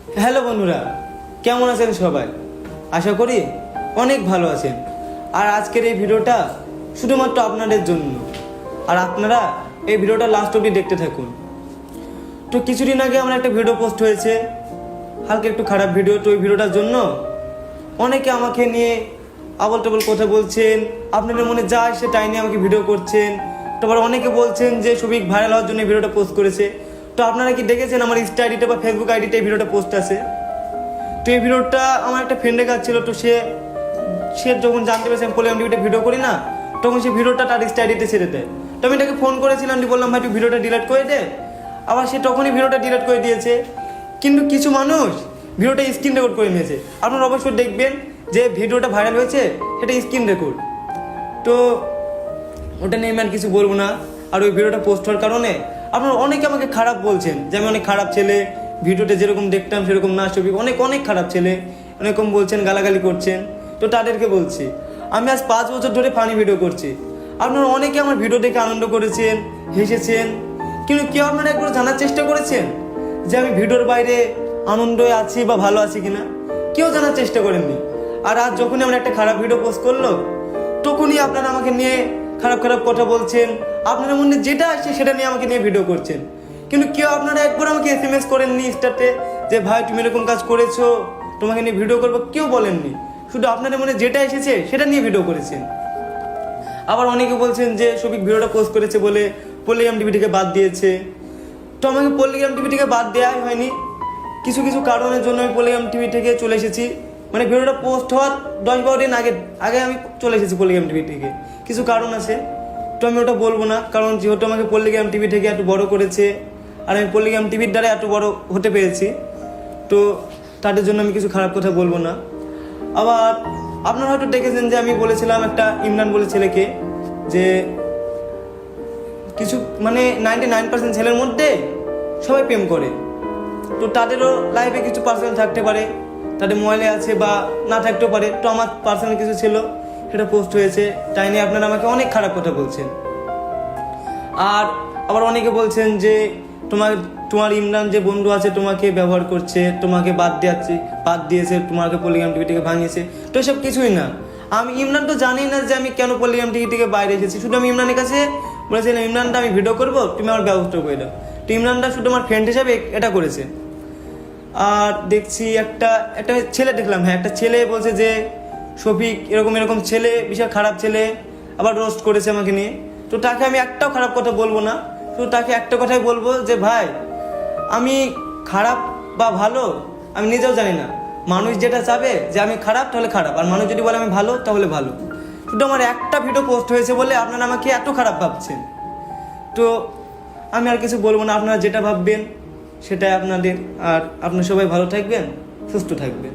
Hello বন্ধুরা, কেমন আছেন সবাই? আশা করি অনেক ভালো আছেন। আর আজকের এই ভিডিওটা শুধুমাত্র আপনাদের জন্য, আর আপনারা এই ভিডিওটা লাস্ট অবধি দেখতে থাকুন। তো কিছুদিন আগে আমার একটা ভিডিও পোস্ট হয়েছে, হালকা একটু খারাপ ভিডিও। তো ওই ভিডিওটার জন্য অনেকে আমাকে নিয়ে আবল টাবল কথা বলছেন, আপনাদের মনে যা আসে তাই নিয়ে আমাকে ভিডিও করছেন। তারপর অনেকে বলছেন যে সবিক ভাইরাল হওয়ার জন্য ভিডিওটা পোস্ট করেছে। তো আপনারা কি দেখেছেন আমার ইনস্টা আইডিতে বা ফেসবুক আইডিতে এই ভিডিওটা পোস্ট আছে? তো এই ভিডিওটা আমার একটা ফ্রেন্ডের কাছে ছিল। তো সে যখন জানতে পেরেছে আমি পলিগ্রাম টিভিতে ভিডিও করি না, তখন সে ভিডিওটা তার ইনস্টা আইডিতে ছেড়ে দেয়। তো আমি তাকে ফোন করেছিলাম, বললাম ভাই তুই ভিডিওটা ডিলিট করে দে। আবার সে তখনই ভিডিওটা ডিলিট করে দিয়েছে। কিন্তু কিছু মানুষ ভিডিওটা স্ক্রিন রেকর্ড করে নিয়েছে। আপনারা অবশ্যই দেখবেন যে ভিডিওটা ভাইরাল হয়েছে সেটা স্ক্রিন রেকর্ড। তো ওটা নিয়ে আমি আর কিছু বলবো না। আর ওই ভিডিওটা পোস্ট হওয়ার কারণে আপনারা অনেকে আমাকে খারাপ বলছেন যে আমি অনেক খারাপ ছেলে, ভিডিওটা যেরকম দেখতাম সেরকম না, ছবি অনেক অনেক খারাপ ছেলে অনেকম বলছেন, গালাগালি করছেন। তো তাদেরকে বলছি আমি আজ 5 বছর ধরে ফানি ভিডিও করছি। আপনারা অনেকে আমার ভিডিও দেখে আনন্দ করেছেন, হেসেছেন, কিন্তু কেউ আপনারা একবার জানার চেষ্টা করেছেন যে আমি ভিডিওর বাইরে আনন্দে আছি বা ভালো আছি কিনা? কেউ জানার চেষ্টা করেননি। আর আজ যখনই আমরা একটা খারাপ ভিডিও পোস্ট করলো, তখনই আপনারা আমাকে নিয়ে খারাপ খারাপ কথা বলছেন। আপনাদের মনে যেটা আসছে সেটা নিয়ে আমাকে নিয়ে ভিডিও করছেন। কিন্তু কেউ আপনারা একবার আমাকে SMS করেননি ইনস্টাতে যে ভাই তুমি এরকম কাজ করেছো, তোমাকে নিয়ে ভিডিও করবো, কেউ বলেননি। শুধু আপনাদের মনে যেটা এসেছে সেটা নিয়ে ভিডিও করেছেন। আবার অনেকে বলছেন যে সবিক ভিডিওটা পোস্ট করেছে বলে পলিগ্রাম টিভি থেকে বাদ দিয়েছে। তো আমাকে পলিগ্রাম টিভি থেকে বাদ দেওয়াই হয়নি। কিছু কিছু কারণের জন্য আমি পলিগ্রাম টিভি থেকে চলে এসেছি। মানে ভিডিওটা পোস্ট হওয়ার 10-12 দিন আগে আমি চলে এসেছি পলিগ্রাম টিভি থেকে। কিছু কারণ আছে, তো আমি ওটা বলবো না। কারণ যেহেতু আমাকে পলিগ্রাম টিভি থেকে এত বড় করেছে, আর আমি পলিগ্রাম টিভির দ্বারা এত বড় হতে পেরেছি, তো তাদের জন্য আমি কিছু খারাপ কথা বলবো না। আবার আপনারা হয়তো দেখেছেন যে আমি বলেছিলাম একটা ইমরান বলে ছেলেকে যে কিছু মানে 99% ছেলের মধ্যে সবাই প্রেম করে। তো তাদেরও লাইফে কিছু পার্সোনাল থাকতে পারে, তাদের মোবাইলে আছে বা না থাকতেও পারে। তো আমার পার্সোনাল কিছু ছিল, সেটা পোস্ট হয়েছে, তাই নিয়ে আপনারা আমাকে অনেক খারাপ কথা বলছেন। আর আবার অনেকে বলছেন যে তোমার ইমরান যে বন্ধু আছে তোমাকে ব্যবহার করছে, তোমাকে বাদ দিয়েছে, তোমাকে পলিগ্রাম টিভি থেকে ভাঙিয়েছে। তো এসব কিছুই না। আমি ইমরান তো জানি না যে আমি কেন পলিগ্রাম টিভি থেকে বাইরে এসেছি। শুধু আমি ইমরানের কাছে বলেছিলাম ইমরানটা আমি ভিডিও করবো, তুমি আমার ব্যবস্থা করে দাও। তো ইমরানটা শুধু আমার ফ্রেন্ড হিসাবে এটা করেছে। আর দেখছি একটা ছেলে দেখলাম, একটা ছেলে বলছে যে শফিক এরকম ছেলে, বিশাল খারাপ ছেলে, আবার রোস্ট করেছে আমাকে নিয়ে। তো তাকে আমি একটাও খারাপ কথা বলবো না। শুধু তাকে একটা কথাই বলবো যে ভাই আমি খারাপ বা ভালো আমি নিজেও জানি না। মানুষ যেটা চাবে যে আমি খারাপ তাহলে খারাপ, আর মানুষ যদি বলে আমি ভালো তাহলে ভালো। শুধু আমার একটা ভিডিও পোস্ট হয়েছে বলে আপনারা আমাকে এত খারাপ ভাবছেন। তো আমি আর কিছু বলবো না, আপনারা যেটা ভাববেন সেটাই আপনাদের। আর আপনারা সবাই ভালো থাকবেন, সুস্থ থাকবেন।